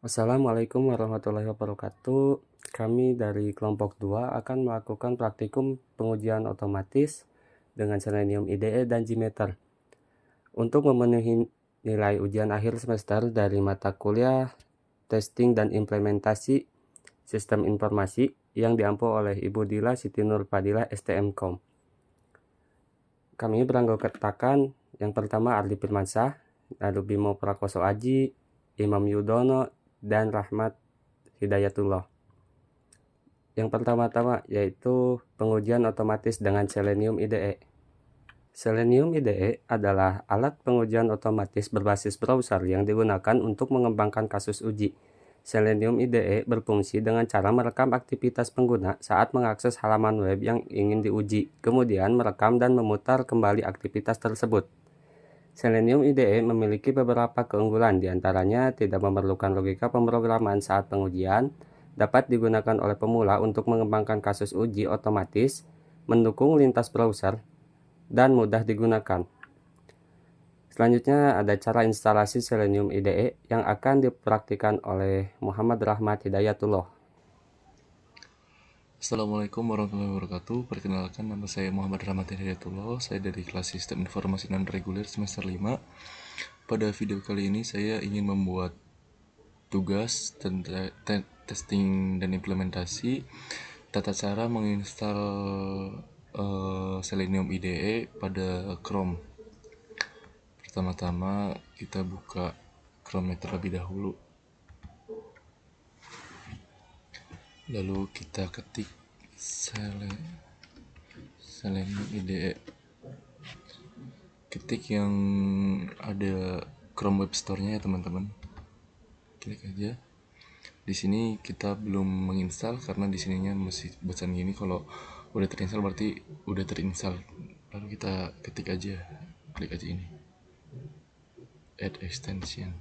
Assalamualaikum warahmatullahi wabarakatuh. Kami dari kelompok 2 akan melakukan praktikum pengujian otomatis dengan Selenium IDE dan Gmeter. Untuk memenuhi nilai ujian akhir semester dari mata kuliah testing dan implementasi sistem informasi yang diampu oleh Ibu Dila Siti Nur Fadilah STMkom. Kami beranggotakan yang pertama Ardi Firmansyah, lalu Bimo Prakoso Aji, Imam Yudono, dan Rahmat Hidayatullah. Yang pertama-tama yaitu pengujian otomatis dengan Selenium IDE. Selenium IDE adalah alat pengujian otomatis berbasis browser yang digunakan untuk mengembangkan kasus uji. Selenium IDE berfungsi dengan cara merekam aktivitas pengguna saat mengakses halaman web yang ingin diuji, kemudian merekam dan memutar kembali aktivitas tersebut. Selenium IDE memiliki beberapa keunggulan, diantaranya tidak memerlukan logika pemrograman saat pengujian, dapat digunakan oleh pemula untuk mengembangkan kasus uji otomatis, mendukung lintas browser, dan mudah digunakan. Selanjutnya ada cara instalasi Selenium IDE yang akan dipraktikkan oleh Muhammad Rahmat Hidayatullah. Assalamualaikum warahmatullahi wabarakatuh. Perkenalkan, nama saya Muhammad Rahmat Hidayatullah. Saya dari kelas Sistem Informasi Non-Reguler semester 5. Pada video kali ini saya ingin membuat tugas tentang testing dan implementasi tata cara menginstal Selenium IDE pada Chrome. Pertama-tama kita buka Chrome terlebih dahulu. Lalu kita ketik Selenium IDE. Ketik yang ada Chrome Web Store-nya ya teman-teman. Klik aja. Di sini kita belum menginstal karena di sininya masih bacaan gini. Kalau udah terinstall berarti udah terinstall. Lalu kita ketik aja, klik aja ini. Add extension.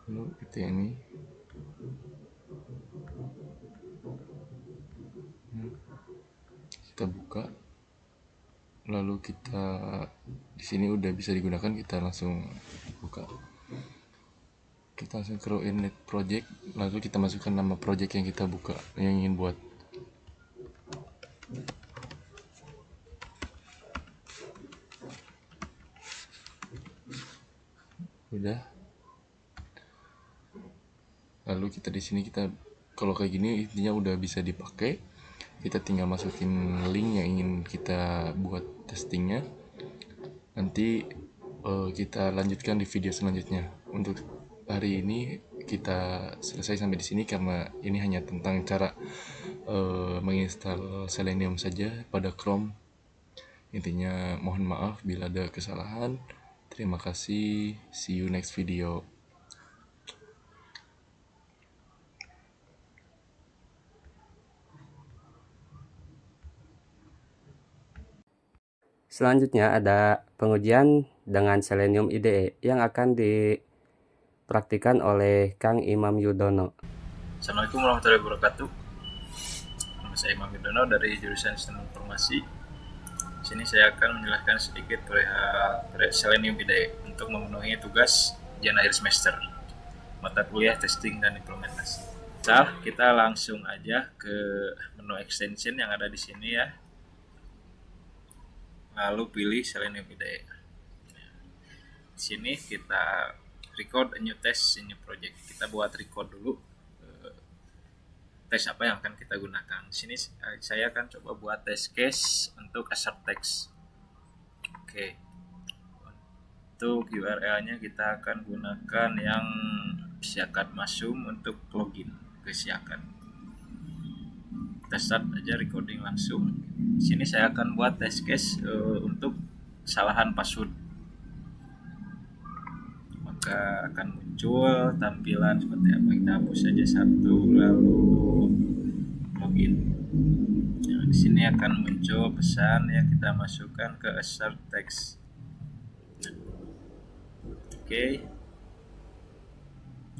Lalu kita ini. Kita buka. Lalu kita di sini udah bisa digunakan, kita langsung buka. Kita langsung create project, lalu kita masukkan nama project yang kita buka, yang ingin buat. Udah. Lalu kita di sini kalau kayak gini intinya udah bisa dipakai. Kita tinggal masukin link yang ingin kita buat testingnya. Nanti kita lanjutkan di video selanjutnya. Untuk hari ini kita selesai sampai di sini karena ini hanya tentang cara menginstal Selenium saja pada Chrome. Intinya mohon maaf bila ada kesalahan. Terima kasih. See you next video. Selanjutnya ada pengujian dengan Selenium IDE yang akan dipraktikkan oleh Kang Imam Yudono. Assalamualaikum warahmatullahi wabarakatuh. Nama saya Imam Yudono dari jurusan Sistem Informasi. Di sini saya akan menjelaskan sedikit perihal Selenium IDE untuk memenuhi tugas ujian akhir semester mata kuliah testing dan implementasi. Kita langsung aja ke menu extension yang ada di sini ya. Lalu pilih Selenium IDE. Di sini kita record a new test, a new project. Kita buat record dulu tes apa yang akan kita gunakan. Di sini saya akan coba buat test case untuk assert text. Oke. Untuk URL-nya kita akan gunakan yang Siakat Masum untuk login ke Siakat. Kita start aja recording langsung. Di sini saya akan buat test case untuk kesalahan password. Maka akan muncul tampilan seperti apa. Kita hapus saja satu lalu login. Nah, di sini akan muncul pesan yang kita masukkan ke assert text. Oke.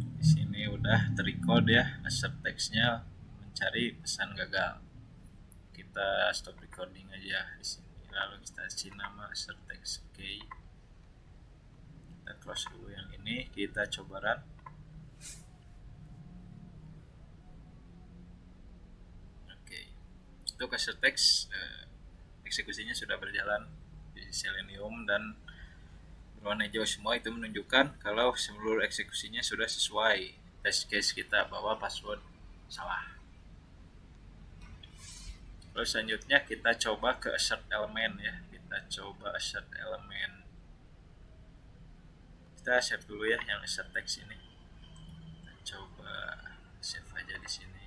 Di sini udah terrecord ya assert text-nya, mencari pesan gagal. Kita stop recording aja di sini. Lalu kita kasih nama assert text. Oke. close dulu yang ini, kita coba run. Oke, untuk asset text eksekusinya sudah berjalan di Selenium dan berwarna hijau semua. Itu menunjukkan kalau seluruh eksekusinya sudah sesuai test case kita bahwa password salah. Lalu selanjutnya kita coba ke assert element ya. Kita coba assert element. Kita save dulu ya yang assert text ini. Kita coba save aja di sini.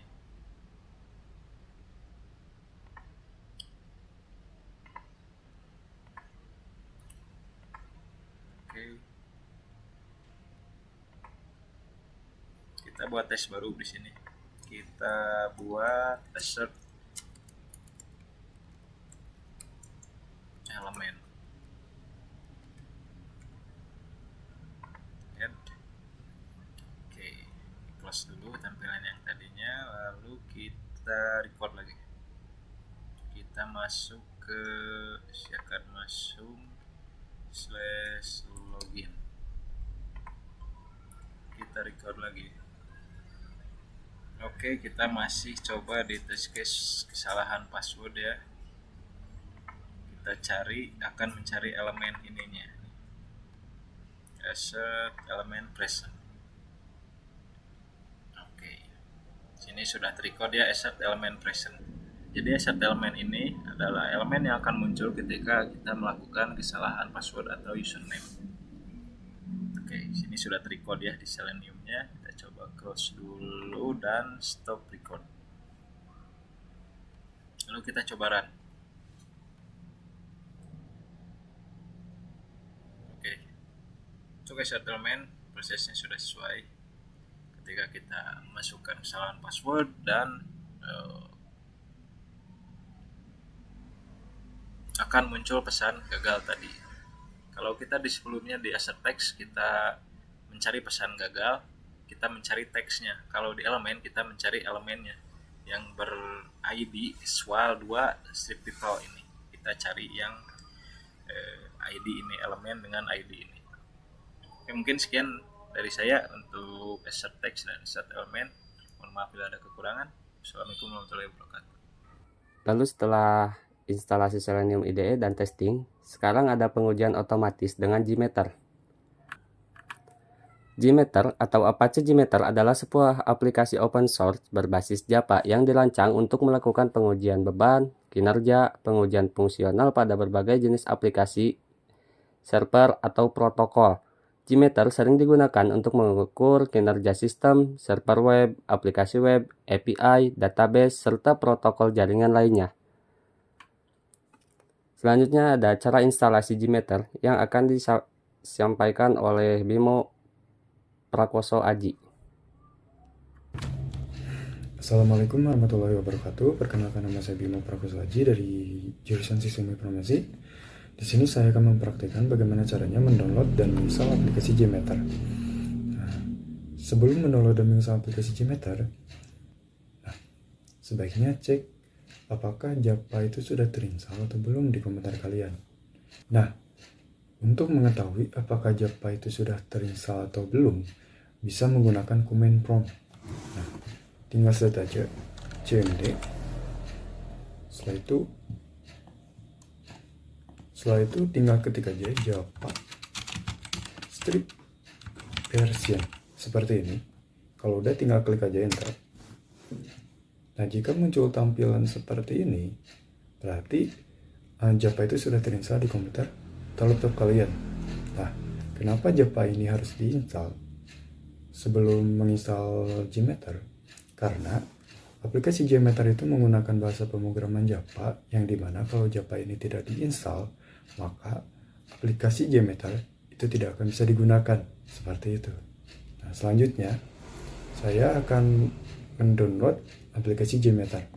Oke. Kita buat tes baru di sini. Kita buat assert elemen. Oke, close dulu tampilan yang tadinya, lalu kita record lagi. Kita masuk ke siakan masuk /login. Kita record lagi. Oke, kita masih coba di test case kesalahan password ya. Kita akan mencari elemen ininya, assert elemen present. Oke, sini sudah terrecord ya assert elemen present. Jadi assert elemen ini adalah elemen yang akan muncul ketika kita melakukan kesalahan password atau username. Oke, sini sudah terrecord ya di Seleniumnya. Kita coba close dulu dan stop record. Lalu kita coba run. Untuk assert elemen prosesnya sudah sesuai ketika kita masukkan kesalahan password dan akan muncul pesan gagal tadi. Kalau kita di sebelumnya di assert text kita mencari pesan gagal, kita mencari teksnya. Kalau di elemen kita mencari elemennya yang ber-ID swal2 strip title ini. Kita cari yang ID ini, elemen dengan ID ini. Oke, mungkin sekian dari saya untuk assert text dan assert elemen. Mohon maaf bila ada kekurangan. Assalamualaikum warahmatullahi wabarakatuh. Lalu setelah instalasi Selenium IDE dan testing, sekarang ada pengujian otomatis dengan JMeter. JMeter atau Apache JMeter adalah sebuah aplikasi open source berbasis Java yang dirancang untuk melakukan pengujian beban, kinerja, pengujian fungsional pada berbagai jenis aplikasi, server, atau protokol. JMeter sering digunakan untuk mengukur kinerja sistem, server web, aplikasi web, API, database, serta protokol jaringan lainnya. Selanjutnya ada cara instalasi JMeter yang akan disampaikan oleh Bimo Prakoso Aji. Assalamualaikum warahmatullahi wabarakatuh. Perkenalkan, nama saya Bimo Prakoso Aji dari jurusan Sistem Informasi. Di sini saya akan mempraktikkan bagaimana caranya mendownload dan menginstal aplikasi JMeter. Nah, sebelum mendownload dan menginstal aplikasi JMeter, sebaiknya cek apakah Java itu sudah terinstall atau belum di komputer kalian. Nah, untuk mengetahui apakah Java itu sudah terinstall atau belum, bisa menggunakan command prompt. Nah, tinggal set aja cmd. Setelah itu tinggal ketik aja Java strip version seperti ini. Kalau udah tinggal klik aja enter. Nah, jika muncul tampilan seperti ini, berarti Java itu sudah terinstall di komputer atau laptop kalian. Nah, kenapa Java ini harus diinstal sebelum menginstal JMeter? Karena aplikasi JMeter itu menggunakan bahasa pemrograman Java, yang dimana kalau Java ini tidak diinstal, maka aplikasi JMeter itu tidak akan bisa digunakan. Seperti itu. Nah, selanjutnya saya akan mendownload aplikasi JMeter.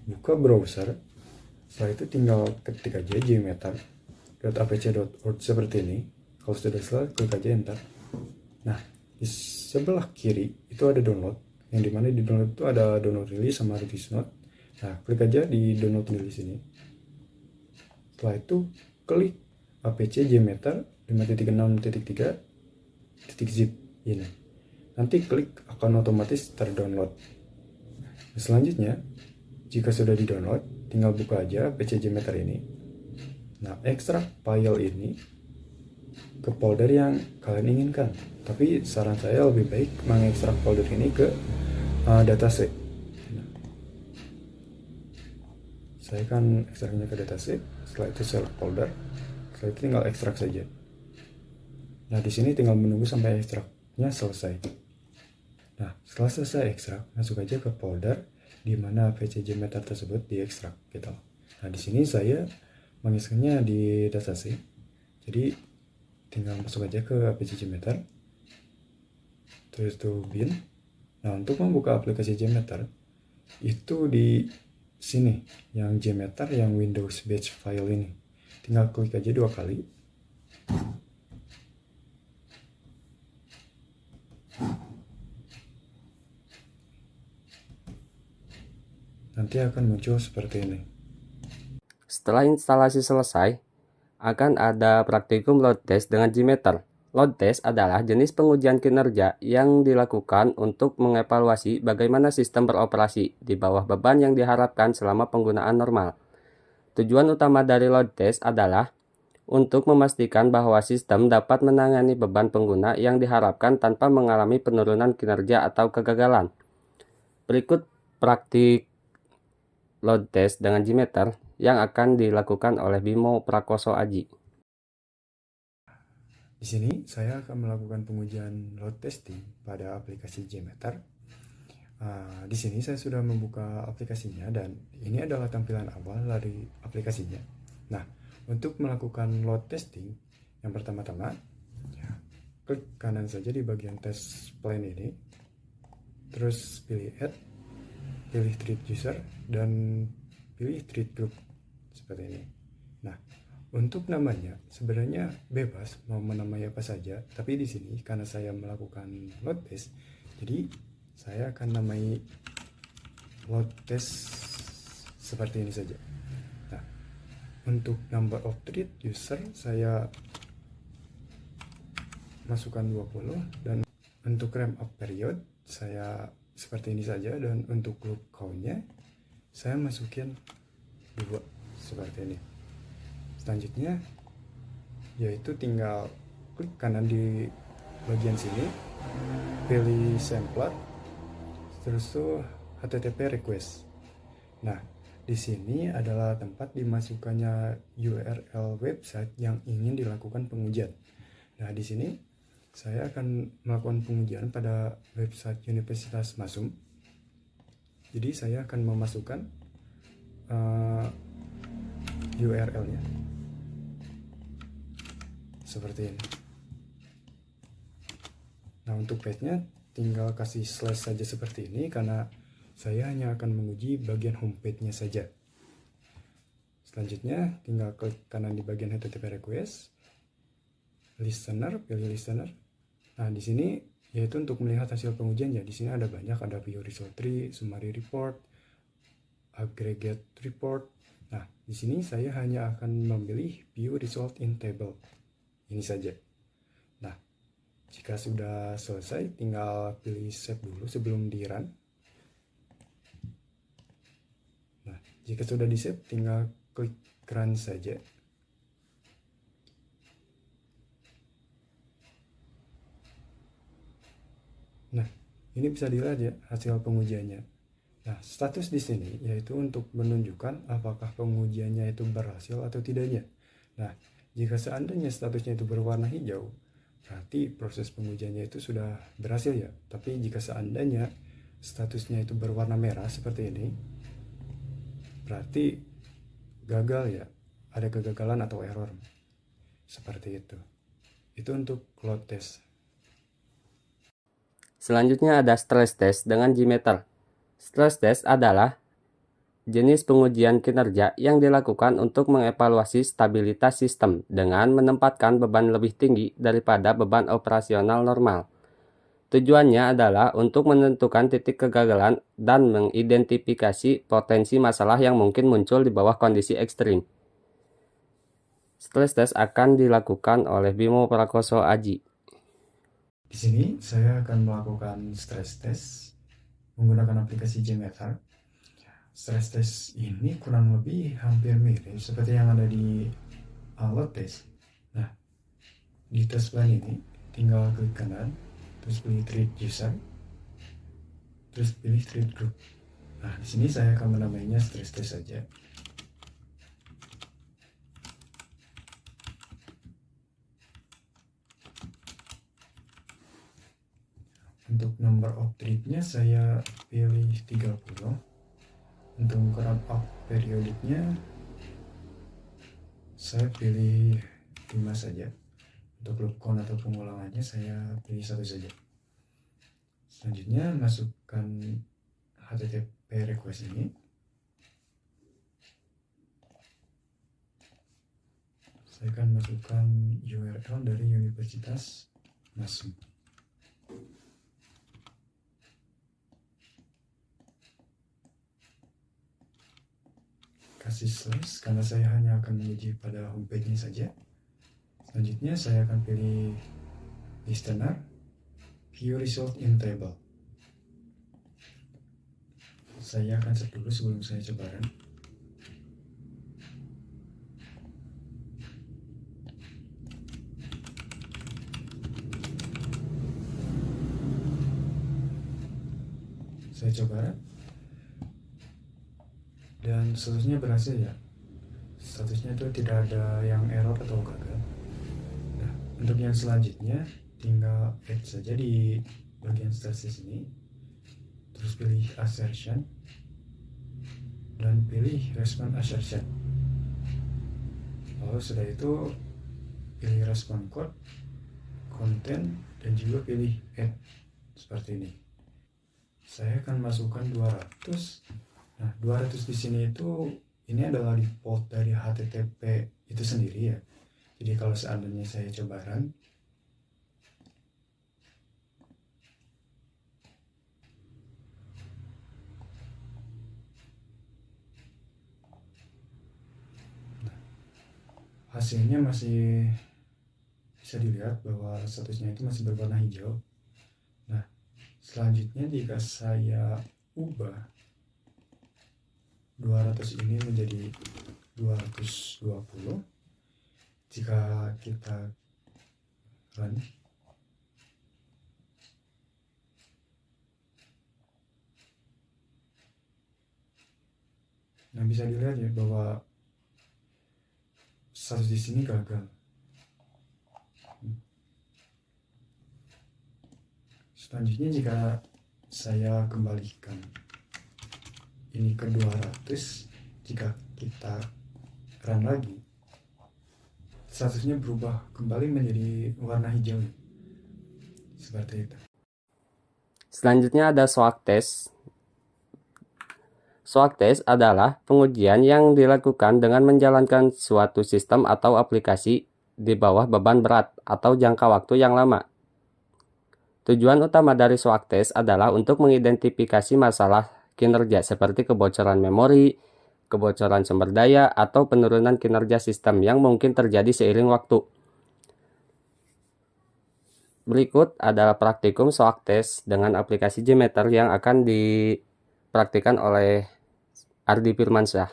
Buka browser. Setelah itu tinggal ketik aja jmeter.apc.org seperti ini. Kalau sudah selesai, klik aja enter. Nah, di sebelah kiri itu ada download, yang dimana di download itu ada download release sama release note. Nah, klik aja di download release ini. Setelah itu klik APC JMeter 5.6.3.zip ini. Nanti klik akan otomatis terdownload. Selanjutnya, jika sudah di-download, tinggal buka aja APC JMeter ini. Nah, ekstrak file ini ke folder yang kalian inginkan. Tapi saran saya lebih baik mengekstrak folder ini ke datasheet. Nah, saya akan ekstraknya ke datasheet. Setelah itu select folder. Setelah itu tinggal ekstrak saja. Nah, di sini tinggal menunggu sampai ekstraknya selesai. Nah, setelah selesai ekstrak, masuk aja ke folder di mana APC JMeter tersebut diekstrak gitu. Nah, di sini saya mengekstraknya di datasheet. Jadi tinggal masuk aja ke APC JMeter. Terus itu bin. Nah, untuk membuka aplikasi JMeter itu di sini yang JMeter yang Windows batch file ini. Tinggal klik aja 2 kali. Nanti akan muncul seperti ini. Setelah instalasi selesai, akan ada praktikum load test dengan JMeter. Load test adalah jenis pengujian kinerja yang dilakukan untuk mengevaluasi bagaimana sistem beroperasi di bawah beban yang diharapkan selama penggunaan normal. Tujuan utama dari load test adalah untuk memastikan bahwa sistem dapat menangani beban pengguna yang diharapkan tanpa mengalami penurunan kinerja atau kegagalan. Berikut praktik load test dengan JMeter yang akan dilakukan oleh Bimo Prakoso Aji. Di sini saya akan melakukan pengujian load testing pada aplikasi JMeter. Di sini saya sudah membuka aplikasinya dan ini adalah tampilan awal dari aplikasinya. Nah, untuk melakukan load testing, yang pertama-tama klik kanan saja di bagian test plan ini, terus pilih add, pilih treat user, dan pilih treat group seperti ini. Nah, untuk namanya sebenarnya bebas mau menamai apa saja, tapi di sini karena saya melakukan load test, jadi saya akan namai load test seperti ini saja. Nah, untuk number of treat user saya masukkan 20 dan untuk ramp up period saya seperti ini saja, dan untuk group count-nya saya masukin 2 seperti ini. Selanjutnya yaitu tinggal klik kanan di bagian sini, pilih sampler, terus tuh HTTP request. Nah, di sini adalah tempat dimasukkannya URL website yang ingin dilakukan pengujian. Nah, di sini saya akan melakukan pengujian pada website Universitas Masum. Jadi saya akan memasukkan URL-nya seperti ini. Nah, untuk page-nya tinggal kasih slash saja seperti ini karena saya hanya akan menguji bagian homepage-nya saja. Selanjutnya tinggal klik kanan di bagian HTTP request, listener, pilih listener. Nah, di sini yaitu untuk melihat hasil pengujian ya. Di sini ada banyak, ada view result tree, summary report, aggregate report. Nah, di sini saya hanya akan memilih view result in table. Ini saja. Nah, jika sudah selesai tinggal pilih save dulu sebelum di run. Nah, jika sudah di save tinggal klik run saja. Nah, ini bisa dilihat ya hasil pengujiannya. Nah, status di sini yaitu untuk menunjukkan apakah pengujiannya itu berhasil atau tidaknya. Nah, jika seandainya statusnya itu berwarna hijau, berarti proses pengujiannya itu sudah berhasil ya. Tapi jika seandainya statusnya itu berwarna merah seperti ini, berarti gagal ya, ada kegagalan atau error. Seperti itu. Itu untuk load test. Selanjutnya ada stress test dengan JMeter. Stress test adalah jenis pengujian kinerja yang dilakukan untuk mengevaluasi stabilitas sistem dengan menempatkan beban lebih tinggi daripada beban operasional normal. Tujuannya adalah untuk menentukan titik kegagalan dan mengidentifikasi potensi masalah yang mungkin muncul di bawah kondisi ekstrim. Stress test akan dilakukan oleh Bimo Prakoso Aji. Di sini saya akan melakukan stress test menggunakan aplikasi JMeter. Stress test ini kurang lebih hampir mirip seperti yang ada di load test. Nah, di tes plan ini tinggal klik kanan, terus pilih treat user, terus pilih treat group. Nah, di sini saya akan menamainya stress test saja. Untuk number of treatnya saya pilih 30. Untuk ukuran up periodiknya saya pilih 5 saja. Untuk loop count atau pengulangannya saya pilih 1 saja. Selanjutnya masukkan HTTP request ini. Saya akan masukkan URL dari Universitas Masum. Kasih slash karena saya hanya akan menguji pada homepage-nya saja. Selanjutnya saya akan pilih listener, view result in table. Saya akan set dulu sebelum saya coba run. Saya coba run. Dan statusnya berhasil ya. Statusnya itu tidak ada yang error atau gagal. Nah, untuk yang selanjutnya tinggal add saja di bagian status ini. Terus pilih assertion dan pilih respond assertion. Lalu setelah itu pilih respond code, content, dan juga pilih add seperti ini. Saya akan masukkan 200. Nah, 200 di sini itu ini adalah default dari HTTP itu sendiri ya. Jadi kalau seandainya saya coba run, nah, hasilnya masih bisa dilihat bahwa statusnya itu masih berwarna hijau. Nah, selanjutnya jika saya ubah 200 ini menjadi 220, jika kita run, nah bisa dilihat ya bahwa status di sini gagal. Selanjutnya jika saya kembalikan ini ke 200, jika kita run lagi, statusnya berubah kembali menjadi warna hijau seperti itu. Selanjutnya ada swag test. Swag test adalah pengujian yang dilakukan dengan menjalankan suatu sistem atau aplikasi di bawah beban berat atau jangka waktu yang lama. Tujuan utama dari swag test adalah untuk mengidentifikasi masalah kinerja seperti kebocoran memori, kebocoran sumber daya, atau penurunan kinerja sistem yang mungkin terjadi seiring waktu. Berikut adalah praktikum swag test dengan aplikasi JMeter yang akan dipraktikkan oleh Ardi Firmansyah.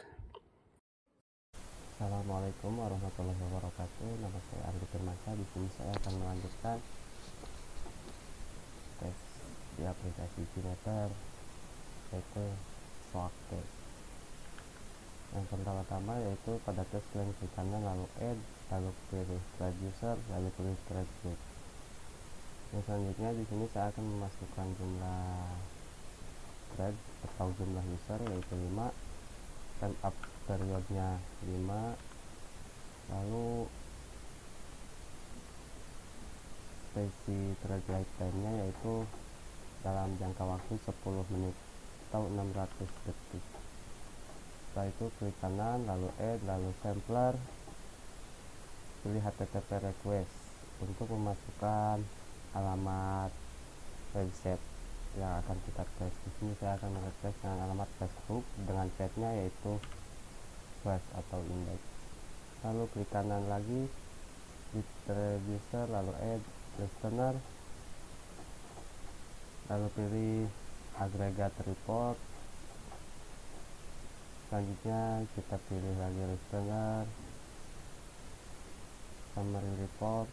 Assalamualaikum warahmatullahi wabarakatuh. Nama saya Ardi Firmansyah. Di sini saya akan melanjutkan tes di aplikasi JMeter, yaitu swag test. Yang pertama-tama yaitu pada tes klik kanan, lalu add, lalu pilih thread user, lalu pilih thread group. Yang selanjutnya di sini saya akan memasukkan jumlah thread atau jumlah user yaitu 5, time up periodnya 5, lalu spesi thread lifetime-nya yaitu dalam jangka waktu 10 menit atau 600 detik. Setelah itu klik kanan, lalu add, lalu sampler, pilih HTTP request untuk memasukkan alamat website yang akan kita tes. Di sini saya akan merequest dengan alamat Facebook dengan setnya yaitu quest atau index. lalu klik kanan lagi di thread user, lalu add listener, lalu pilih aggregate report. Selanjutnya kita pilih lagi listener, summary report,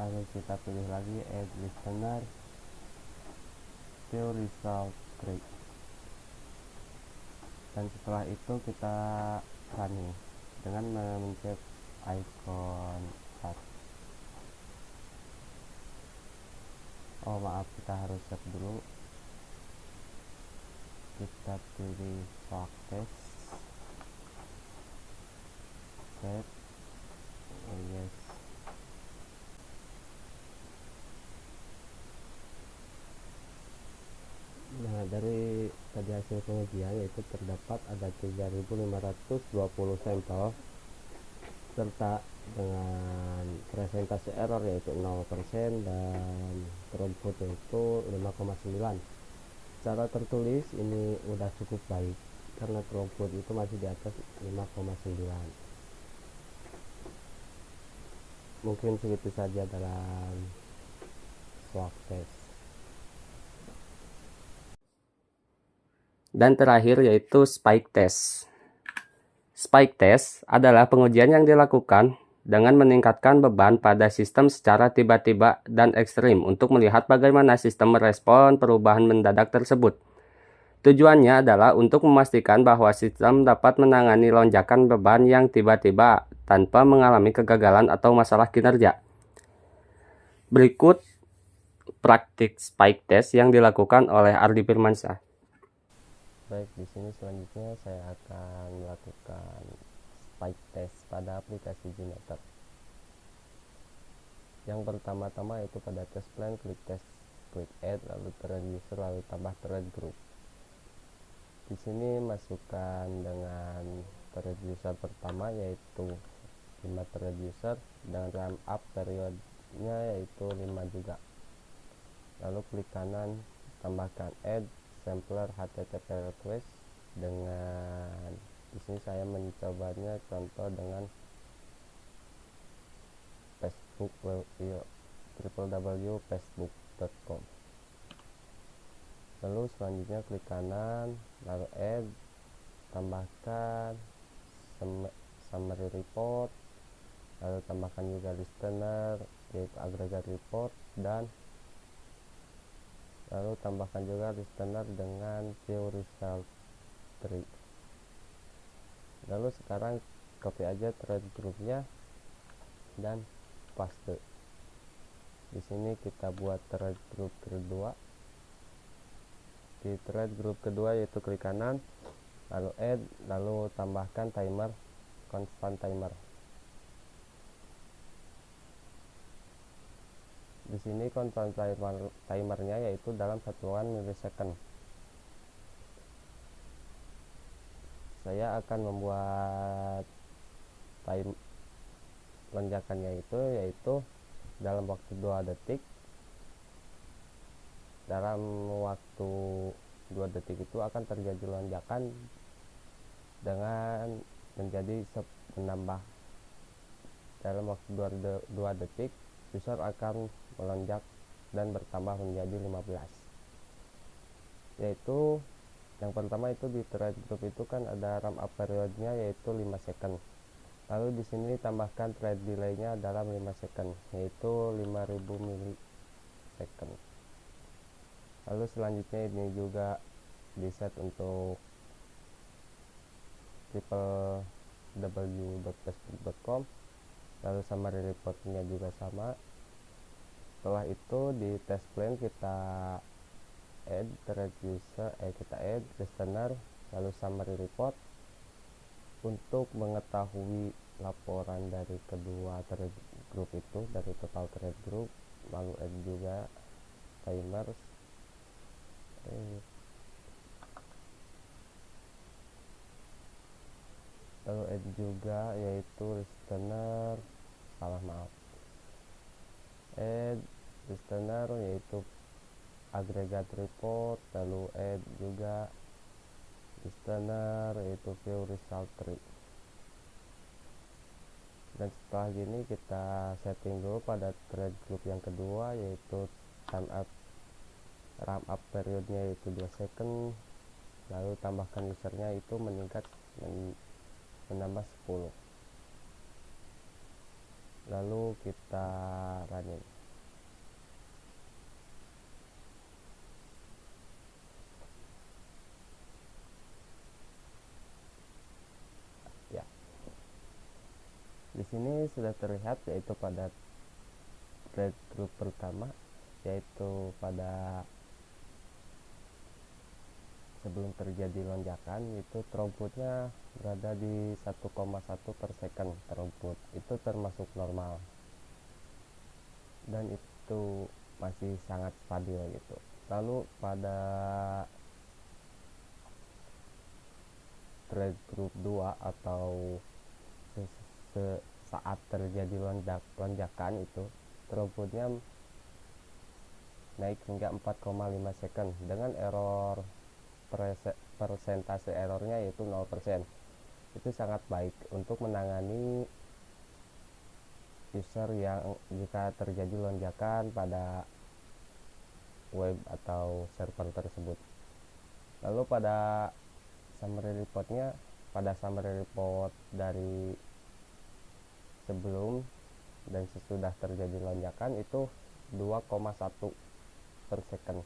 lalu kita pilih lagi add listener, view result tree, dan setelah itu kita running dengan memencet icon start. Oh maaf, kita harus save dulu. Kita pilih swag test, save, oh yes. Nah, dari tadi hasil pengujian yaitu terdapat ada 3.520 sampel serta dengan presentasi error yaitu 0% dan throughput yaitu 5,9. Secara tertulis ini udah cukup baik karena throughput itu masih di atas 5,9. Mungkin segitu saja dalam swag test. Dan terakhir yaitu spike test. Spike test adalah pengujian yang dilakukan dengan meningkatkan beban pada sistem secara tiba-tiba dan ekstrim untuk melihat bagaimana sistem merespon perubahan mendadak tersebut. Tujuannya adalah untuk memastikan bahwa sistem dapat menangani lonjakan beban yang tiba-tiba tanpa mengalami kegagalan atau masalah kinerja. Berikut praktik spike test yang dilakukan oleh Ardi Firmansyah. Baik, di sini selanjutnya saya akan melakukan spike test pada aplikasi Gmeter. Yang pertama-tama itu pada test plan, klik test, klik add, lalu thread user, lalu tambah thread group. Di sini masukkan dengan thread user pertama yaitu 5 thread user dengan ramp up periodenya yaitu 5 juga. Lalu klik kanan, tambahkan add sampler HTTP request dengan di sini saya mencobanya contoh dengan Facebook www.facebook.com. Lalu selanjutnya klik kanan, lalu add, tambahkan summary report, lalu tambahkan juga listener yaitu aggregate report, dan lalu tambahkan juga listener dengan view result tree. Lalu sekarang copy aja thread groupnya dan paste. Di sini kita buat thread group kedua. Di thread group kedua yaitu klik kanan, lalu add, lalu tambahkan timer, constant timer. Di sini constant timernya yaitu dalam satuan milisecond. Saya akan membuat time lonjakannya yaitu dalam waktu 2 detik. Dalam waktu 2 detik itu akan terjadi lonjakan dengan menambah dalam waktu 2 detik user akan melonjak dan bertambah menjadi 15. Yaitu yang pertama itu di thread group itu kan ada ramp up periodnya yaitu 5 second. Lalu di sini tambahkan thread delay-nya dalam 5 second yaitu 5000 milisecond. Lalu selanjutnya ini juga di set untuk www.facebook.com. Lalu summary reportnya juga sama. Setelah itu di test plan kita add thread user, kita add listener, lalu summary report untuk mengetahui laporan dari kedua thread group itu, dari total thread group. Lalu add juga timers, lalu add juga yaitu listener, add listener yaitu aggregate report, lalu add juga listener yaitu view result tree. Dan setelah gini kita setting dulu pada thread group yang kedua, yaitu time up ramp up periodnya yaitu 2 second, lalu tambahkan usernya itu meningkat menambah 10, lalu kita running. Ya, di sini sudah terlihat yaitu pada thread group pertama, yaitu pada sebelum terjadi lonjakan itu throughputnya berada di 1,1 per second throughput. Itu termasuk normal dan itu masih sangat stabil gitu. Lalu pada thread group 2 atau saat terjadi lonjakan itu throughputnya naik hingga 4,5 second dengan error persentase errornya yaitu 0%. Itu sangat baik untuk menangani user yang jika terjadi lonjakan pada web atau server tersebut. Lalu pada summary report dari sebelum dan sesudah terjadi lonjakan itu 2,1 per second.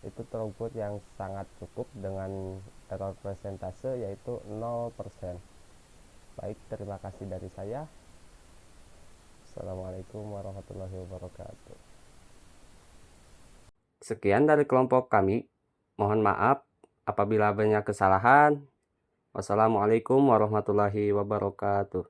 Itu throughput yang sangat cukup dengan error persentase yaitu 0%. Baik, terima kasih dari saya. Assalamualaikum warahmatullahi wabarakatuh. Sekian dari kelompok kami. Mohon maaf apabila banyak kesalahan. Wassalamualaikum warahmatullahi wabarakatuh.